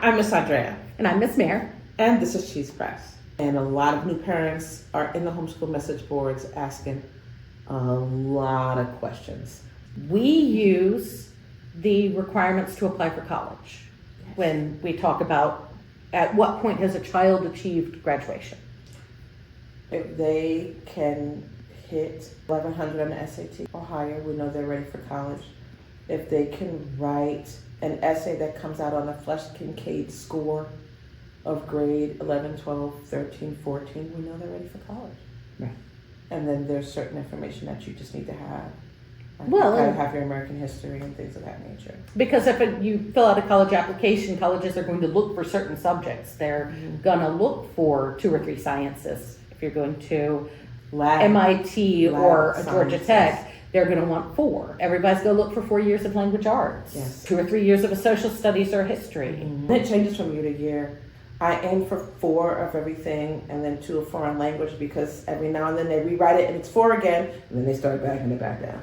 Hi, I'm Miss Andrea. And I'm Miss Mare. And this is Cheese Press. And a lot of new parents are in the homeschool message boards asking a lot of questions. We use the requirements to apply for college when we talk about at what point has a child achieved graduation. If they can hit 1100 on the SAT or higher, we know they're ready for college. If they can write an essay that comes out on a Flesch-Kincaid score of grade 11, 12, 13, 14, we know they're ready for college. Right. And then there's certain information that you just need to have. Like Well, you gotta have your American history and things of that nature. Because if you fill out a college application, colleges are going to look for certain subjects. They're going to look for 2 or 3 sciences. If you're going to MIT or Georgia Tech, they're going to want 4. Everybody's going to look for 4 years of language arts. Yes. 2 or 3 years of a social studies or history. Mm-hmm. It changes from year to year. I aim for 4 of everything and then 2 of foreign language, because every now and then they rewrite it and it's 4 again, and then they start backing it back down.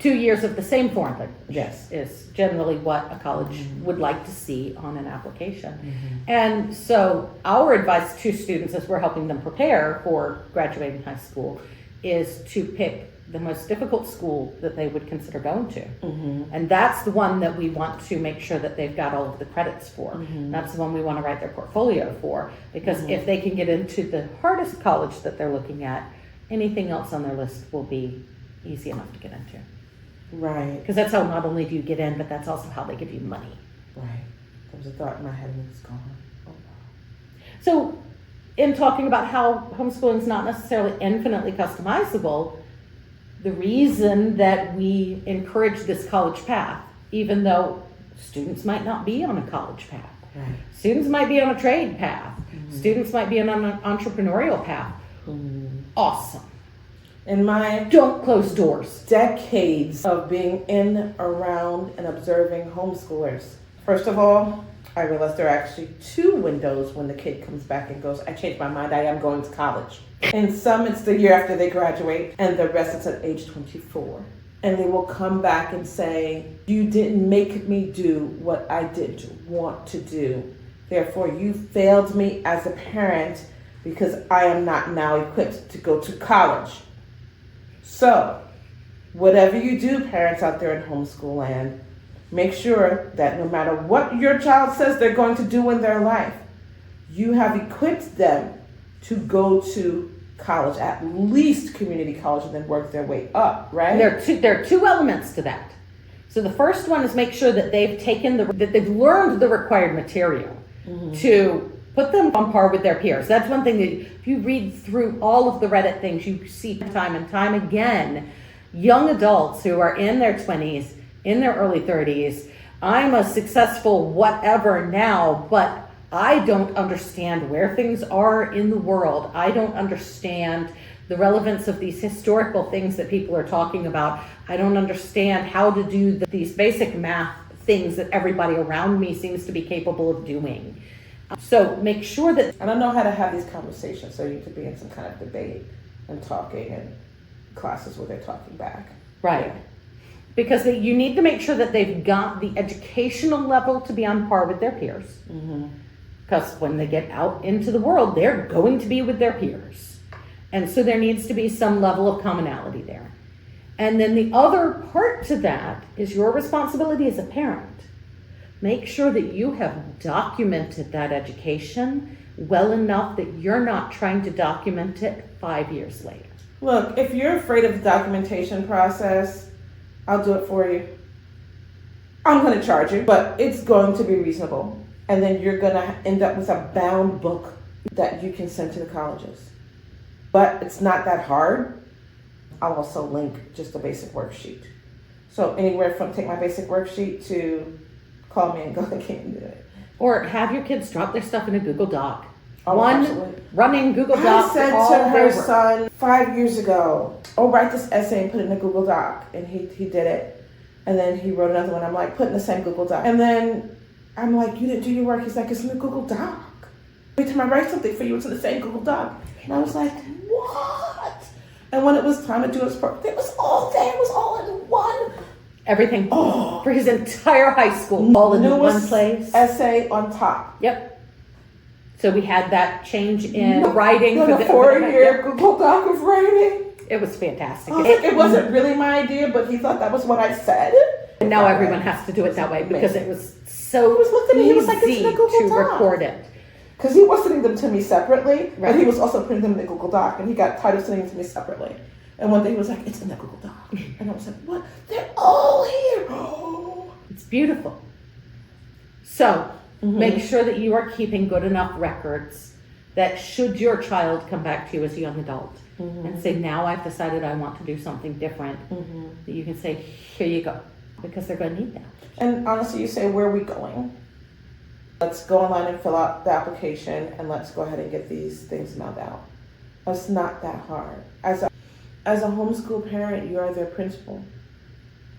2 years of the same foreign language. Yes. Is generally what a college would like to see on an application. Mm-hmm. And so our advice to students as we're helping them prepare for graduating high school is to pick the most difficult school that they would consider going to. Mm-hmm. And that's the one that we want to make sure that they've got all of the credits for. Mm-hmm. That's the one we want to write their portfolio for, because Mm-hmm. if they can get into the hardest college that they're looking at, anything else on their list will be easy enough to get into. Right. Because that's how not only do you get in, but that's also how they give you money. Right. There was a thought in my head and it's gone. Oh, wow. So in talking about how homeschooling is not necessarily infinitely customizable, the reason that we encourage this college path, even though students might not be on a college path, Right. students might be on a trade path, students might be on an entrepreneurial path, awesome. In my Don't close doors. decades of being in, around, and observing homeschoolers, first of all, I realized there are actually 2 windows when the kid comes back and goes, I changed my mind, I am going to college. And some it's the year after they graduate, and the rest it's at age 24. And they will come back and say, you didn't make me do what I didn't want to do. Therefore, you failed me as a parent because I am not now equipped to go to college. So, whatever you do, parents out there in homeschool land, make sure that no matter what your child says they're going to do in their life, you have equipped them to go to college, at least community college, and then work their way up, right? There are two elements to that. So the first one is make sure that they've learned the required material to put them on par with their peers. That's one thing that if you read through all of the Reddit things, you see time and time again, young adults who are in their 20s, in their early 30s, I'm a successful whatever now, but I don't understand where things are in the world. I don't understand the relevance of these historical things that people are talking about. I don't understand how to do these basic math things that everybody around me seems to be capable of doing. So make sure that... I don't know how to have these conversations, so you could be in some kind of debate and talking and classes where they're talking back. Right. Yeah. Because you need to make sure that they've got the educational level to be on par with their peers. Because when they get out into the world, they're going to be with their peers. And so there needs to be some level of commonality there. And then the other part to that is your responsibility as a parent. Make sure that you have documented that education well enough that you're not trying to document it 5 years later. Look, if you're afraid of the documentation process, I'll do it for you. I'm going to charge you, but it's going to be reasonable. And then you're going to end up with a bound book that you can send to the colleges. But it's not that hard. I'll also link just a basic worksheet. So anywhere from take my basic worksheet to call me and go, I can't do it. Or have your kids drop their stuff in a Google Doc. Oh, absolutely. Running Google Doc. I said to her son 5 years ago, oh, write this essay and put it in a Google Doc. And he did it. And then he wrote another one. I'm like, put in the same Google Doc. And then I'm like, you didn't do your work. He's like, it's in the Google Doc. Every time I write something for you, it's in the same Google Doc. And I was like, what? And when it was time to do his work, it was all there. It was all in one Everything Oh. for his entire high school, all in one Newest place. essay on top. Yep. So we had that change in writing For the 4-year Google Doc of writing. It was fantastic. It wasn't really my idea, but he thought that was what I said. And now everyone has to do it that way because it was so He was looking at me, he was like, "It's easy in a Google to Doc." record it. Because he was sending them to me separately, Right. but he was also putting them in the Google Doc, and he got tired of sending them to me separately. And one day he was like, "It's in the Google Doc." And I was like, "What? They're all here." Oh. It's beautiful. So make sure that you are keeping good enough records that should your child come back to you as a young adult and say, now I've decided I want to do something different, that you can say, here you go, because they're going to need that. And honestly, you say, "Where are we going? Let's go online and fill out the application, and let's go ahead and get these things mailed out." It's not that hard. As a homeschool parent, you are their principal.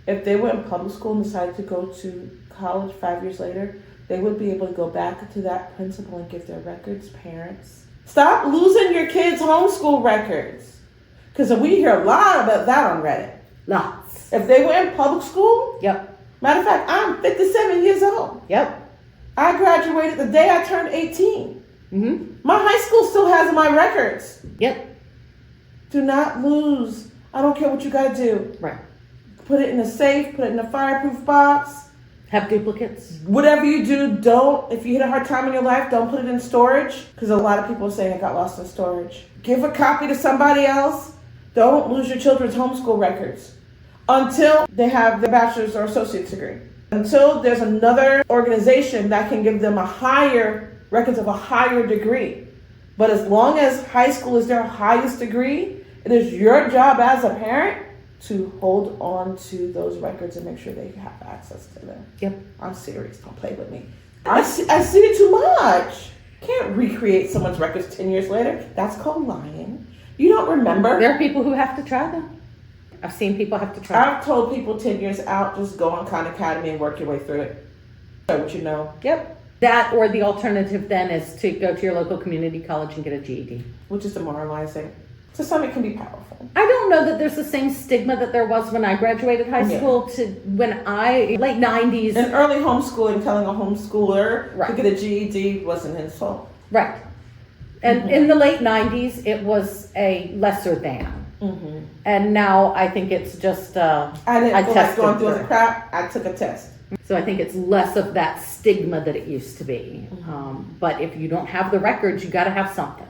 If they were in public school and decided to go to college 5 years later, they would be able to go back to that principal and give their records. Parents, stop losing your kids' homeschool records. Because we hear a lot about that on Reddit. Lots. If they were in public school, Yep. matter of fact, I'm 57 years old. Yep. I graduated the day I turned 18. Mm-hmm. My high school still has my records. Yep. Do not lose. I don't care what you got to do. Right. Put it in a safe, put it in a fireproof box. Have duplicates. Whatever you do, don't, if you hit a hard time in your life, don't put it in storage. Because a lot of people are saying it got lost in storage. Give a copy to somebody else. Don't lose your children's homeschool records until they have their bachelor's or associate's degree. Until there's another organization that can give them records of a higher degree. But as long as high school is their highest degree, it is your job as a parent to hold on to those records and make sure they have access to them. Yep. I'm serious. Don't play with me. I see it too much. Can't recreate someone's records 10 years later. That's called lying. You don't remember. There are people who have to try them. I've seen people have to try. I've told people 10 years out, just go on Khan Academy and work your way through it. So what you know. Yep. That or the alternative then is to go to your local community college and get a GED. Which is demoralizing. To some, it can be powerful. I don't know that there's the same stigma that there was when I graduated high school to when late 90s. In early homeschooling, telling a homeschooler Right. to get a GED wasn't his fault. Right. And in the late 90s, it was a lesser than. And now I think it's just, I didn't feel like tested going through for the it. crap. I took a test. So I think it's less of that stigma that it used to be. But if you don't have the records, you got to have something.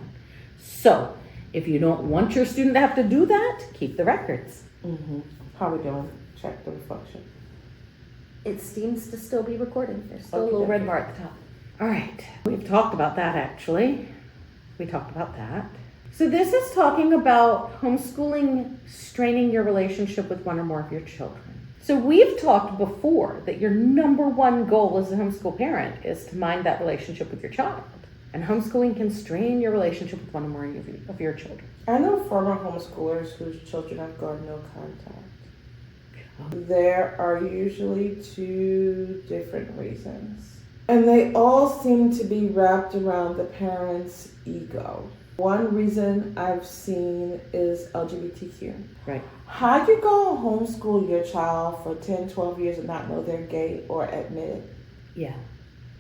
So if you don't want your student to have to do that, keep the records. How are we doing? Check the reflection. It seems to still be recording. There's still a Okay, little red okay. bar at the top. All right. We've talked about that actually. We talked about that. So this is talking about homeschooling, straining your relationship with one or more of your children. So we've talked before that your number one goal as a homeschool parent is to mind that relationship with your child. And homeschooling can strain your relationship with one or more of your children. I know former homeschoolers whose children have gone no contact. There are usually two different reasons. And they all seem to be wrapped around the parent's ego. One reason I've seen is LGBTQ. Right. How you go homeschool your child for 10, 12 years and not know they're gay or admit it? Yeah.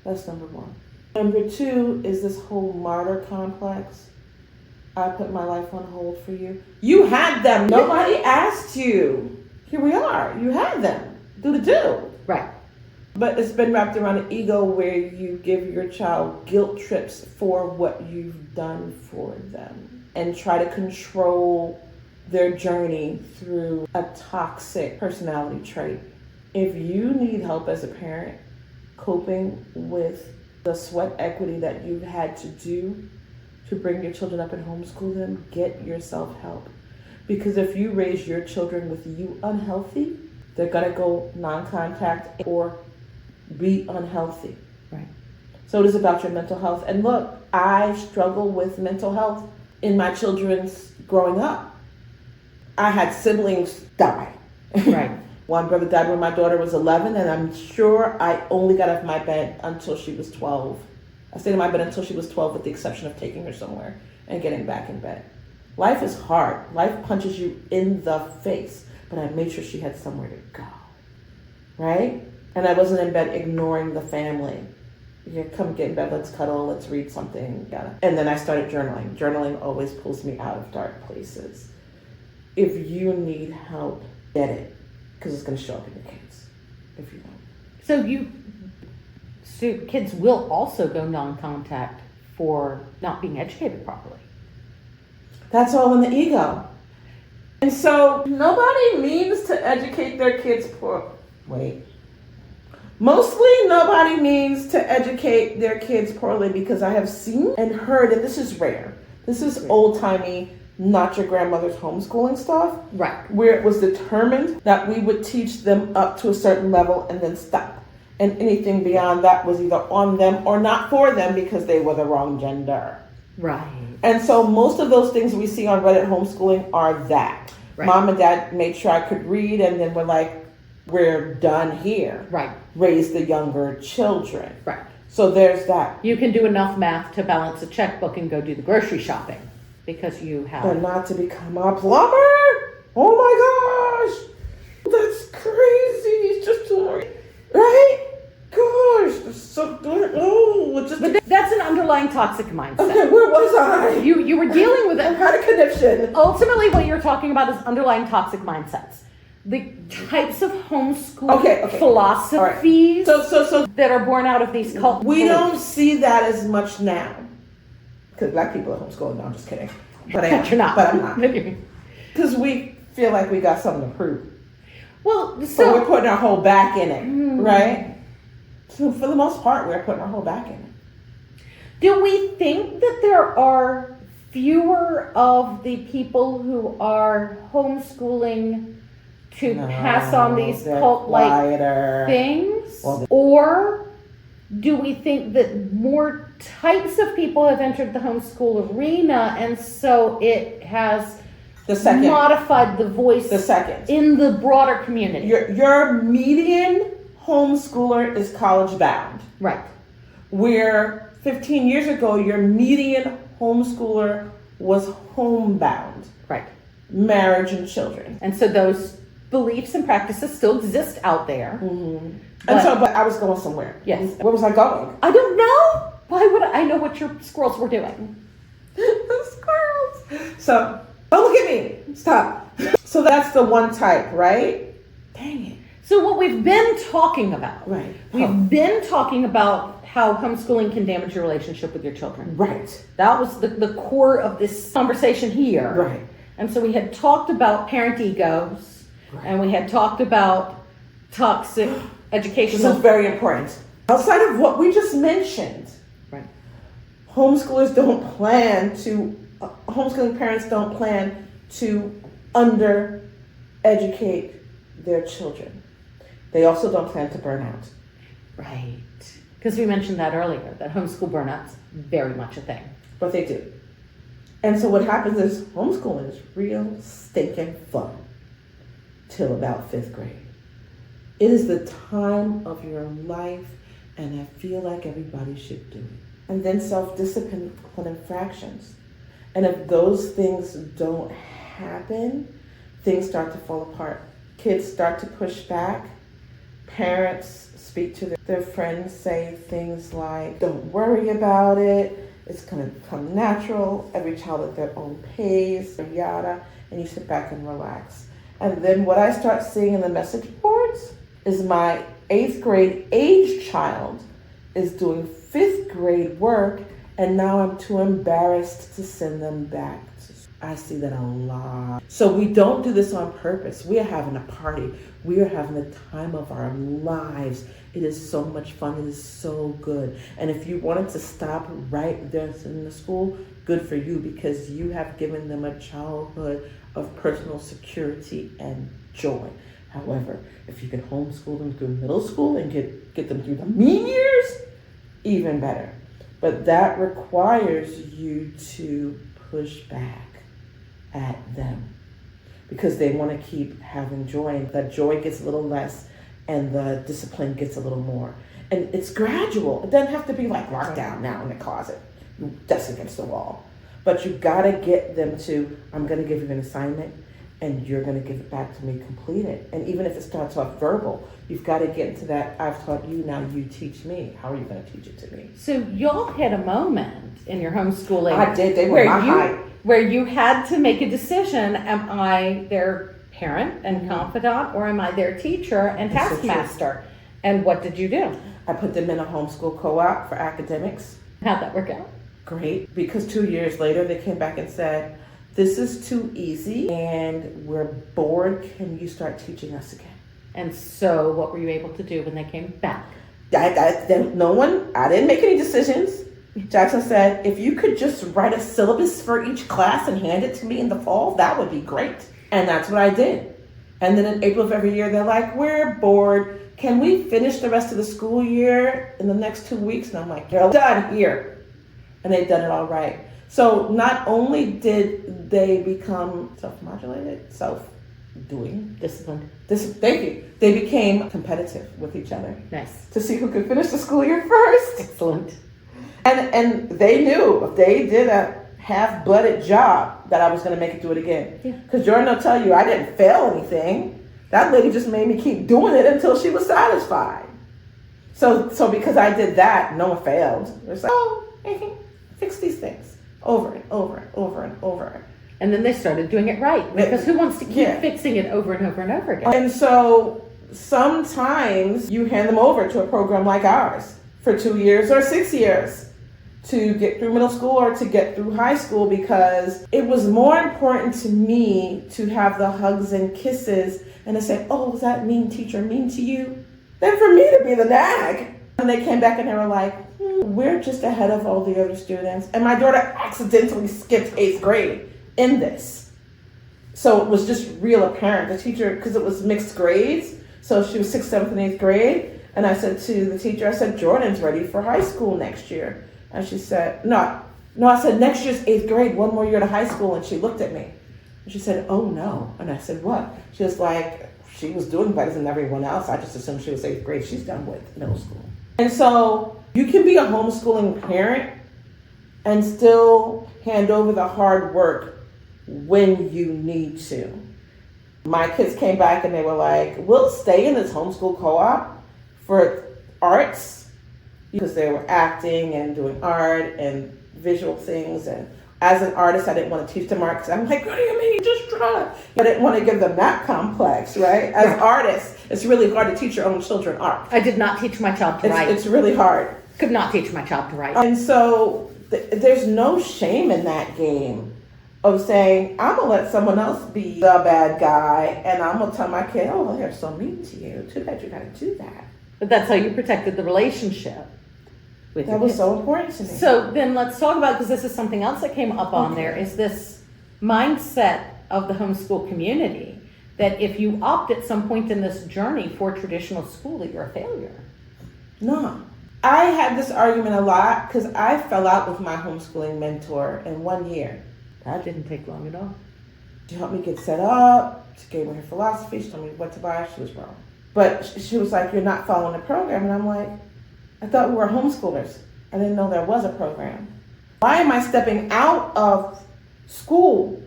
That's number one. Number two is this whole martyr complex. I put my life on hold for you. You had them. Nobody asked you. Here we are. You had them. Do the do. Right. But it's been wrapped around an ego where you give your child guilt trips for what you've done for them and try to control their journey through a toxic personality trait. If you need help as a parent coping with the sweat equity that you've had to do to bring your children up and homeschool them, get yourself help. Because if you raise your children with you unhealthy, they're gonna go non-contact or be unhealthy. Right. So it is about your mental health. And look, I struggle with mental health in my children's growing up. I had siblings die. Right. One brother died when my daughter was 11, and I'm sure I only got off my bed until she was 12. I stayed in my bed until she was 12 with the exception of taking her somewhere and getting back in bed. Life is hard. Life punches you in the face, but I made sure she had somewhere to go. right? And I wasn't in bed ignoring the family. You come get in bed, let's cuddle, let's read something, yeah. And then I started journaling. Journaling always pulls me out of dark places. If you need help, get it, because it's going to show up in your kids if you don't. So kids will also go non-contact for not being educated properly. That's all in the ego. And so nobody means to educate their kids Mostly nobody means to educate their kids poorly, because I have seen and heard, and this is rare. This is old-timey, not your grandmother's homeschooling stuff. Right. Where it was determined that we would teach them up to a certain level and then stop. And anything beyond that was either on them or not for them because they were the wrong gender. Right. And so most of those things we see on Reddit homeschooling are that. Right. Mom and dad made sure I could read, and then we're like, we're done here. Right. Raise the younger children. Right. So there's that. You can do enough math to balance a checkbook and go do the grocery shopping because you have. But not to become a plumber? Oh my gosh! That's crazy. It's just too much. Right? Gosh, it's so good. Oh, just. But that's an underlying toxic mindset. Okay, where was I? You were dealing with I it. had a connection. Ultimately, what you're talking about is underlying toxic mindsets. The types of homeschool philosophies So that are born out of these cults. we don't see that as much now. Because black people are homeschooling. No, I'm just kidding. But I am. You're not. But I'm not. Because we feel like we got something to prove. Well, So we're putting our whole back in it, right? So for the most part, we're putting our whole back in it. do we think that there are fewer of the people who are homeschooling to pass on these cult-like things? Or do we think that more types of people have entered the homeschool arena, and so it has modified the voice in the broader community? Your median homeschooler is college bound. Right. Where 15 years ago, your median homeschooler was homebound. Right. Marriage and children. And so those beliefs and practices still exist out there. Mm-hmm. But I was going somewhere. Yes. Where was I going? I don't know. Why would I know what your squirrels were doing? The squirrels. So, don't look at me. Stop. So that's the one type, right? Dang it. So what we've been talking about. Right. We've been talking about how homeschooling can damage your relationship with your children. Right. That was the core of this conversation here. Right. And so we had talked about parent egos, and we had talked about toxic educational. This is very important. Outside of what we just mentioned, right? Homeschooling parents don't plan to under-educate their children. They also don't plan to burn out. Right. Because we mentioned that earlier, that homeschool burnout's very much a thing. But they do. And so what happens is homeschooling is real stinking fun till about 5th grade. It is the time of your life, and I feel like everybody should do it. And then self-discipline infractions. And if those things don't happen, things start to fall apart. Kids start to push back. Parents speak to their friends, say things like, don't worry about it. It's going to come natural. Every child at their own pace, yada. And you sit back and relax. And then what I start seeing in the message boards is my 8th grade age child is doing 5th grade work, and now I'm too embarrassed to send them back. I see that a lot. So we don't do this on purpose. We are having a party. We are having the time of our lives. It is so much fun. It is so good. And if you wanted to stop right there in the school, good for you, because you have given them a childhood of personal security and joy. However, if you can homeschool them through middle school and get them through the mean years, even better. But that requires you to push back at them because they want to keep having joy, and that joy gets a little less and the discipline gets a little more. And it's gradual. It doesn't have to be like locked down now in the closet, desk against the wall. But you got to get them to, I'm going to give you an assignment, and you're going to give it back to me completed. And even if it starts off verbal, you've got to get into that, I've taught you, now you teach me. How are you going to teach it to me? So y'all had a moment in your homeschooling. I did. They were my height. Where you had to make a decision. Am I their parent and confidant, or am I their teacher and taskmaster? And what did you do? I put them in a homeschool co-op for academics. How'd that work out? Great. Because 2 years later, they came back and said, this is too easy and we're bored. Can you start teaching us again? And so what were you able to do when they came back? I didn't make any decisions. Jackson said, if you could just write a syllabus for each class and hand it to me in the fall, that would be great. And that's what I did. And then in April of every year, they're like, we're bored. Can we finish the rest of the school year in the next 2 weeks? And I'm like, you're done here. And they've done it all right. So not only did they become self-modulated, self-doing, Disciplined. thank you. They became competitive with each other. Nice. To see who could finish the school year first. Excellent. And they knew if they did a half-blooded job that I was going to make it do it again. Because Jordan will tell you, I didn't fail anything. That lady just made me keep doing it until she was satisfied. So because I did that, no one failed. It's like, fix these things over and over and over and over. And then they started doing it right. Because who wants to keep fixing it over and over and over again? And so sometimes you hand them over to a program like ours for 2 years or 6 years to get through middle school or to get through high school, because it was more important to me to have the hugs and kisses and to say, oh, was that mean teacher mean to you? Than for me to be the nag. And they came back and they were like, we're just ahead of all the other students. And my daughter accidentally skipped 8th grade in this. So it was just real apparent. The teacher, because it was mixed grades, so she was 6th, 7th, and 8th grade. And I said to the teacher, I said, Jordan's ready for high school next year. And she said, no, I said, next year's 8th grade, one more year to high school. And she looked at me and she said, oh no. And I said, what? She was like, she was doing better than everyone else. I just assumed she was 8th grade. She's done with middle school. And so you can be a homeschooling parent and still hand over the hard work when you need to. My kids came back and they were like, we'll stay in this homeschool co-op for arts, because they were acting and doing art and visual things. And as an artist, I didn't want to teach them art because I'm like, what do you mean? Just draw. I didn't want to give them that complex, right? As artists, it's really hard to teach your own children art. I did not teach my child to write. It's really hard. Could not teach my child to write. And so there's no shame in that game of saying, I'm going to let someone else be the bad guy, and I'm going to tell my kid, oh, well, they're so mean to you. Too bad you got to do that. But that's how you protected the relationship. That was so important to me. So then let's talk about, because this is something else that came up on there, is this mindset of the homeschool community that if you opt at some point in this journey for traditional school, that you're a failure. No. I had this argument a lot because I fell out with my homeschooling mentor in 1 year. That didn't take long at all. She helped me get set up. She gave me her philosophy. She told me what to buy. She was wrong. But she was like, you're not following the program. And I'm like, I thought we were homeschoolers. I didn't know there was a program. Why am I stepping out of school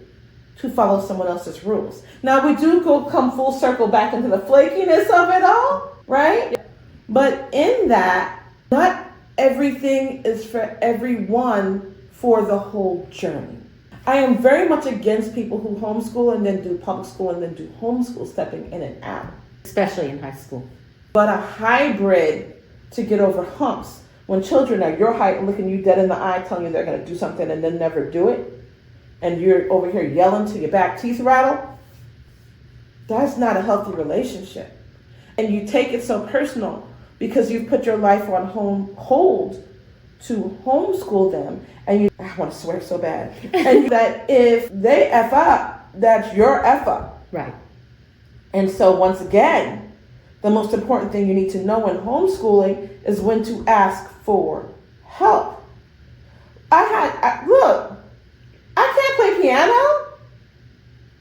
to follow someone else's rules? Now, we do come full circle back into the flakiness of it all, right? Yeah. But in that, not everything is for everyone for the whole journey. I am very much against people who homeschool and then do public school and then do homeschool, stepping in and out. Especially in high school. But a hybrid to get over humps. When children are your height and looking you dead in the eye, telling you they're going to do something and then never do it, and you're over here yelling till your back teeth rattle, that's not a healthy relationship. And you take it so personal because you've put your life on hold to homeschool them, and I want to swear so bad, and that if they F up, that's your F up. Right. And so once again, the most important thing you need to know in homeschooling is when to ask for help. Look, I can't play piano.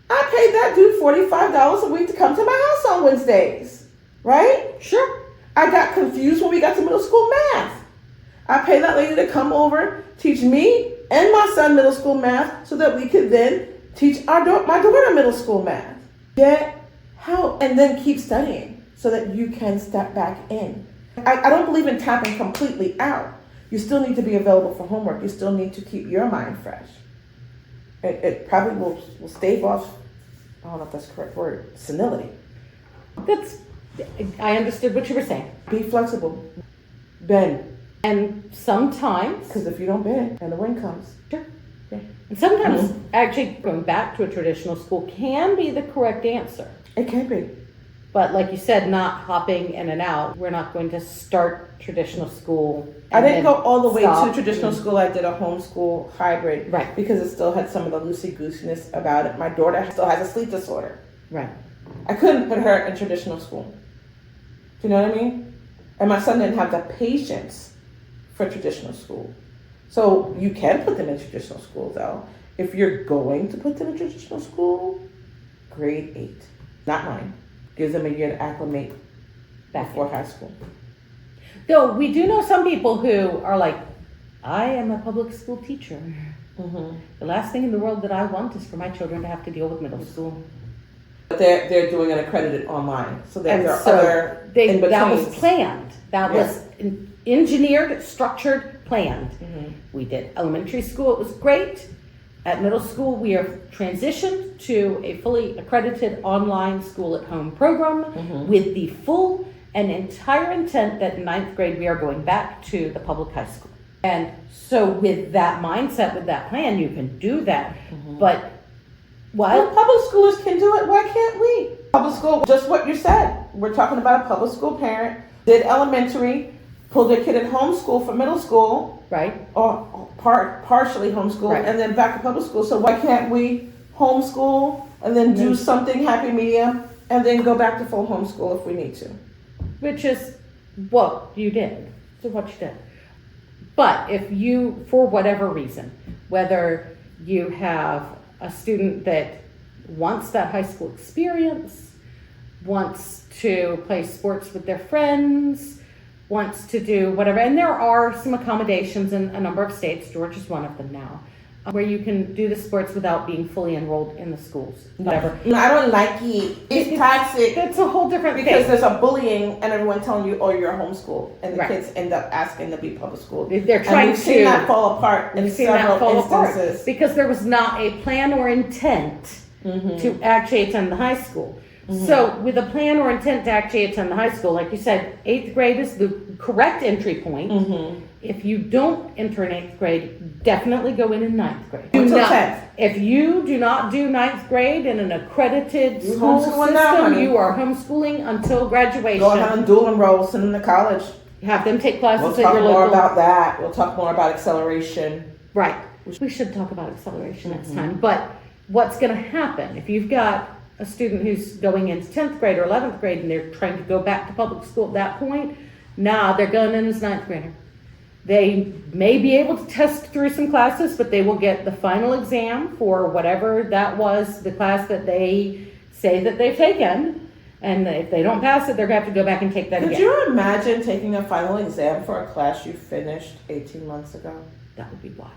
I paid that dude $45 a week to come to my house on Wednesdays, right? Sure. I got confused when we got to middle school math. I paid that lady to come over, teach me and my son middle school math so that we could then Teach my daughter middle school math. Get help and then keep studying so that you can step back in. I don't believe in tapping completely out. You still need to be available for homework. You still need to keep your mind fresh. It probably will stave off, I don't know if that's the correct word, senility. I understood what you were saying. Be flexible. Bend. And sometimes, Because if you don't bend and the wind comes. sure. Yeah. And sometimes actually going back to a traditional school can be the correct answer. It can be. But like you said, not hopping in and out. We're not going to start traditional school. I and didn't then go all the way stop. to traditional school. I did a homeschool hybrid. Right. Because it still had some of the loosey-gooseness about it. My daughter still has a sleep disorder. Right. I couldn't put her in traditional school. Do you know what I mean? And my son didn't have the patience for traditional school. So you can put them in traditional school though. If you're going to put them in traditional school, grade 8, not 9. Gives them a year to acclimate before high school. Though we do know some people who are like, I am a public school teacher. Mm-hmm. The last thing in the world that I want is for my children to have to deal with middle school. But they're doing an accredited online, so there are so other in that was betweens. planned. That was engineered, structured, planned. Mm-hmm. We did elementary school. It was great. At middle school, we are transitioned to a fully accredited online school at home program with the full and entire intent that in 9th grade we are going back to the public high school. And so with that mindset, with that plan, you can do that. But Well, public schoolers can do it. Why can't we? Public school, just what you said. We're talking about a public school parent, did elementary, pulled their kid at homeschool for middle school, right? or partially homeschool, Right. and then back to public school. So why can't we homeschool and then do something happy medium and then go back to full homeschool if we need to? Which is what you did. So what you did. But if you, for whatever reason, whether you have a student that wants that high school experience, wants to play sports with their friends, wants to do whatever, and there are some accommodations in a number of states, Georgia's one of them now, where you can do the sports without being fully enrolled in the schools, whatever. No, I don't like it. It's toxic. That's a whole different Because thing. there's a bullying and everyone telling you, oh, you're a homeschool. And the Right. kids end up asking to be public school. They're trying and we've seen to- that fall apart in We've seen that several fall apart instances. because there was not a plan or intent to actually attend the high school. So with a plan or intent to actually attend the high school, like you said, 8th grade is the correct entry point. If you don't enter in 8th grade, definitely go in 9th grade. Until 10th. If you do not do 9th grade in an accredited You school homeschooling system, now, honey. you are homeschooling until graduation. Go ahead and dual enroll, send them to college. Have them take classes We'll at talk your more local. about that. We'll talk more about acceleration. Right. We should talk about acceleration next time. But what's going to happen if you've got a student who's going into 10th grade or 11th grade and they're trying to go back to public school at that point? Nah, they're going in as 9th grader. They may be able to test through some classes, but they will get the final exam for whatever that was, the class that they say that they've taken. And if they don't pass it, they're going to have to go back and take that Could again. you imagine taking a final exam for a class you finished 18 months ago? That would be wild.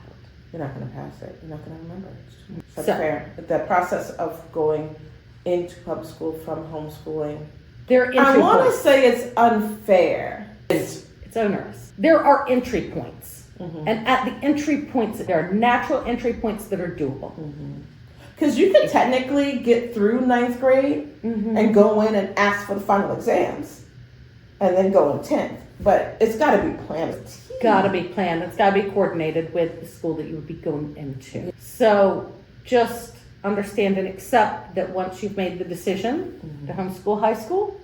You're not going to pass it. You're not going to remember it. That's So- fair. The process of going into public school from homeschooling, They're entry I want to points. say it's unfair. It's onerous. There are entry points. And at the entry points, there are natural entry points that are doable. Because you could technically get through 9th grade and go in and ask for the final exams and then go in 10th. But it's got to be planned. Got to be planned. It's got to be coordinated with the school that you would be going into. So just understand and accept that once you've made the decision to homeschool high school,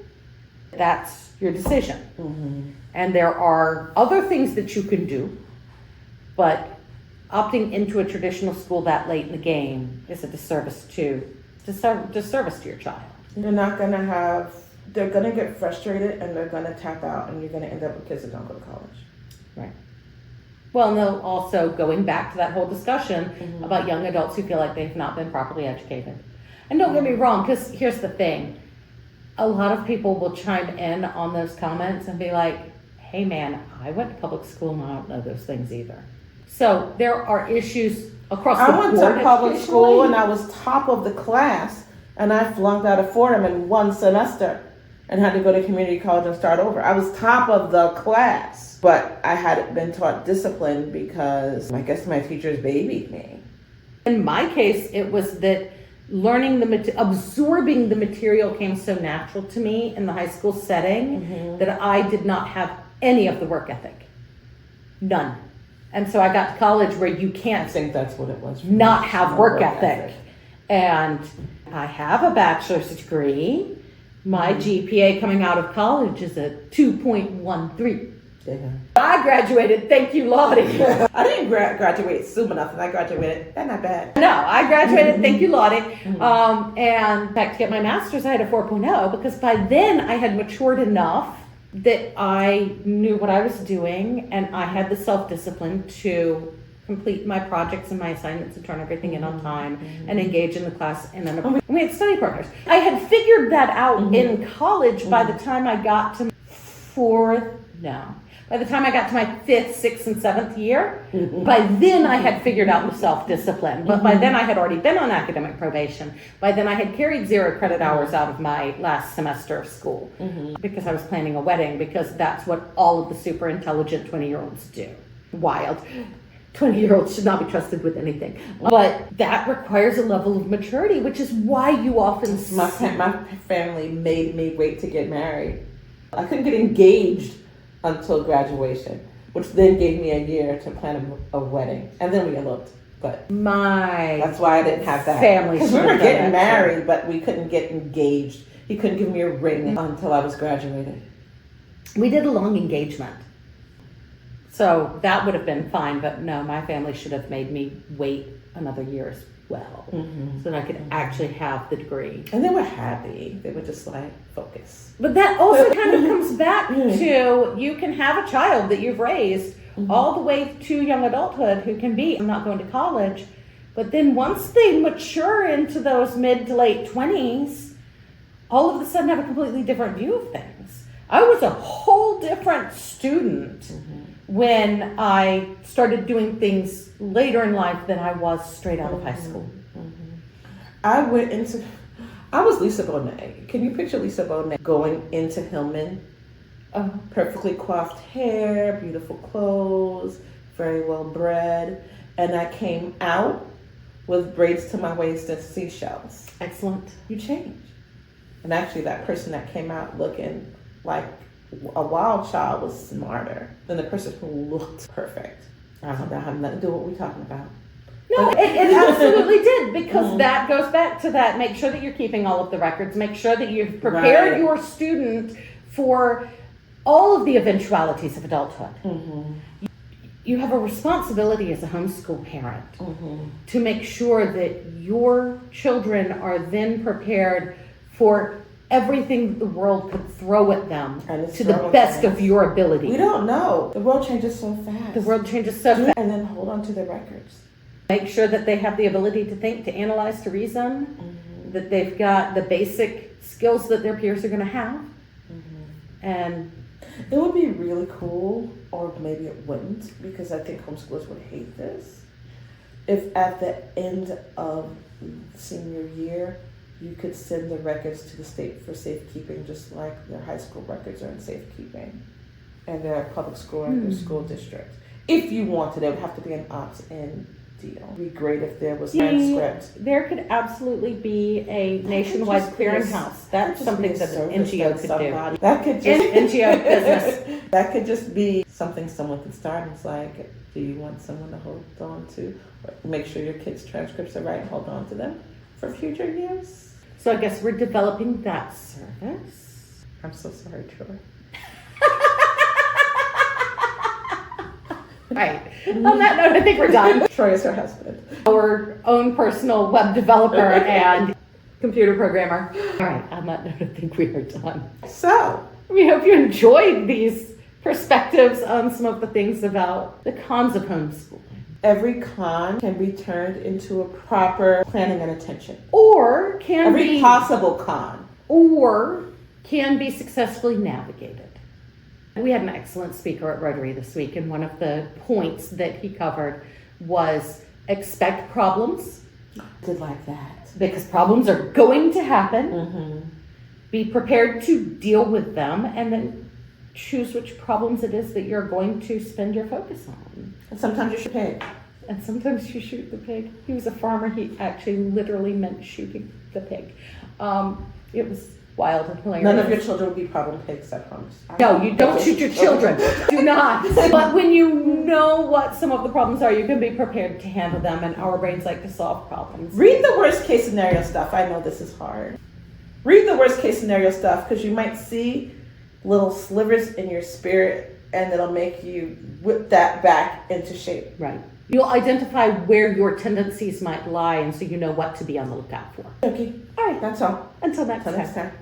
that's your decision. And there are other things that you can do, but opting into a traditional school that late in the game is a disservice to your child. You're not going to have, they're going to get frustrated and they're going to tap out and you're going to end up with kids that don't go to college. Right. Well, and they'll also, going back to that whole discussion about young adults who feel like they've not been properly educated. And don't get me wrong, because here's the thing. A lot of people will chime in on those comments and be like, hey man, I went to public school and I don't know those things either. So there are issues across I the went board to public school and educationally? I was top of the class, and I flunked out of Fordham in one semester and had to go to community college and start over. I was top of the class, but I hadn't been taught discipline because I guess my teachers babied me. In my case, it was that learning absorbing the material came so natural to me in the high school setting that I did not have any of the work ethic. None. And so I got to college where you I can't think that's what it was. For not me. have No work ethic. And I have a bachelor's degree. My GPA coming out of college is a 2.13. Yeah. I graduated, thank you, Lottie. I didn't graduate soon enough, and I graduated. That's not bad. No, I graduated, thank you, Lottie. And in fact, to get my master's, I had a 4.0 because by then I had matured enough that I knew what I was doing and I had the self-discipline to complete my projects and my assignments and turn everything in on time and engage in the class. And we had study partners. I had figured that out in college by the time I got to by the time I got to my 5th, 6th, and 7th year, by then I had figured out the self-discipline. But by then I had already been on academic probation. By then I had carried 0 credit hours out of my last semester of school because I was planning a wedding, because that's what all of the super intelligent 20-year-olds do. Wild. 20-year-olds should not be trusted with anything. But that requires a level of maturity, which is why you often My family made me wait to get married. I couldn't get engaged until graduation, which then gave me a year to plan a wedding, and then we eloped. But that's why I didn't have that. Family, because we were getting married, but we couldn't get engaged. He couldn't give me a ring until I was graduated. We did a long engagement, so that would have been fine. But no, my family should have made me wait another year as well, so that I could actually have the degree. And they were happy. They were just like, focus. But that also kind of comes back to, you can have a child that you've raised all the way to young adulthood who can be, I'm not going to college, but then once they mature into those mid to late 20s, all of a sudden have a completely different view of things. I was a whole different student when I started doing things later in life than I was straight out of high school. I was Lisa Bonet. Can you picture Lisa Bonet going into Hillman? Perfectly coiffed hair, beautiful clothes, very well bred. And I came out with braids to my waist and seashells. Excellent. You change. And actually that person that came out looking like a wild child was smarter than the person who looked perfect. I don't have nothing to do with what we're talking about. No, it absolutely did, because that goes back to that. Make sure that you're keeping all of the records. Make sure that you've prepared your student for all of the eventualities of adulthood. You have a responsibility as a homeschool parent to make sure that your children are then prepared for everything the world could throw at them to the best of your ability. We don't know. The world changes so fast. The world changes so fast. And then hold on to the records. Make sure that they have the ability to think, to analyze, to reason, that they've got the basic skills that their peers are going to have. And it would be really cool, or maybe it wouldn't, because I think homeschoolers would hate this, if at the end of senior year, you could send the records to the state for safekeeping, just like their high school records are in safekeeping, and their public school and their school district. If you wanted, it would have to be an opt-in deal. It would be great if there was transcripts. There could absolutely be a nationwide clearinghouse. That's something that an NGO could do. That could just NGO business. That could just be something someone could start. It's like, do you want someone to hold on to? Make sure your kids' transcripts are right and hold on to them for future years. So I guess we're developing that service. I'm so sorry, Troy. Right. On that note, I think we're done. Troy is her husband. Our own personal web developer and computer programmer. All right. On that note, I think we are done. So, we hope you enjoyed these perspectives on some of the things about the cons of homeschooling. Every con can be turned into a proper planning and attention. Or can Every possible con. Or can be successfully navigated. We had an excellent speaker at Rotary this week, and one of the points that he covered was expect problems Did like that. because problems are going to happen. Mm-hmm. Be prepared to deal with them, and then choose which problems it is that you're going to spend your focus on. And sometimes you should pay. And sometimes you shoot the pig. He was a farmer. He actually literally meant shooting the pig. It was wild and hilarious. None of your children will be problem pigs, I promise. No, you don't shoot your children. Do not. But when you know what some of the problems are, you can be prepared to handle them, and our brains like to solve problems. Read the worst case scenario stuff. I know this is hard. Read the worst case scenario stuff because you might see little slivers in your spirit, and it'll make you whip that back into shape. Right. You'll identify where your tendencies might lie, and so you know what to be on the lookout for. Okay. All right. That's all. Until next Until time. next time.